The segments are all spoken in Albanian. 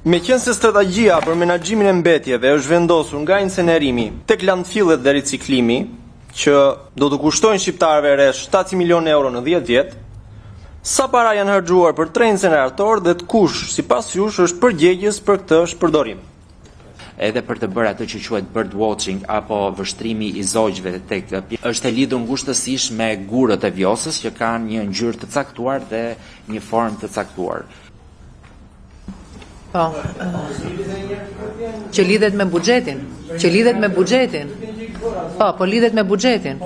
Meqense strategjia për menaxhimin e mbetjeve është vendosur nga incenerimi tek landfillet dhe riciklimi, që do të kushtojnë shqiptarëve rreth 700 milionë euro në 10 vjet, sa para janë harxuar për 3 inceneratorë dhe kush sipas jush është përgjegjës për këtë shpërdorim? Edhe për të bërë atë që quhet bird watching apo vështrimi i zogjve tek është e lidhur ngushtësisht me gurët e vjosës që kanë një ngjyrë të caktuar dhe një formë të caktuar. Po, që lidhet me buxhetin, Po, lidhet me buxhetin.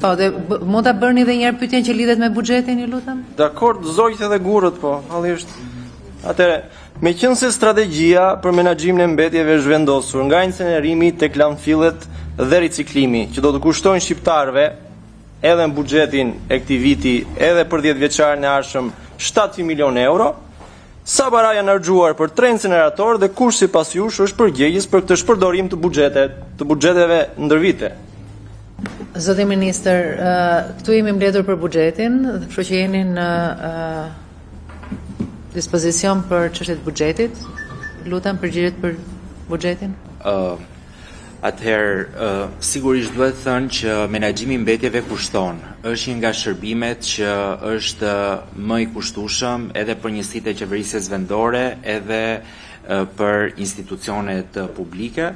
Po, dhe mund ta bërni edhe një herë pyetjen që lidhet me buxhetin, ju lutem? Dakord, zogjtë dhe gurët, po, hallisht. Atëre, meqense strategjia për menaxhimin e mbetjeve është vendosur nga incenerimi tek landfillet dhe riciklimi, që do të kushtojnë shqiptarëve edhe në buxhetin e këtij viti, edhe për 10 vjeçarin e ardhshëm 700 milionë euro, sa para janë harxuar për 3 inceneratorë dhe kush sipas jush është përgjegjës për këtë shpërdorim të buxheteve ndër vite? Zoti ministër, këtu jemi mbledhur për buxhetin, kështu që jeni në dispozicion për çështjet e buxhetit. Lutem përgjigjet për buxhetin. Atëherë, sigurisht duhet thënë që menaxhimi i mbetjeve kushton. Është një nga shërbimet që është më i kushtueshëm edhe për njësitë e qeverisjes vendore, edhe për institucionet publike.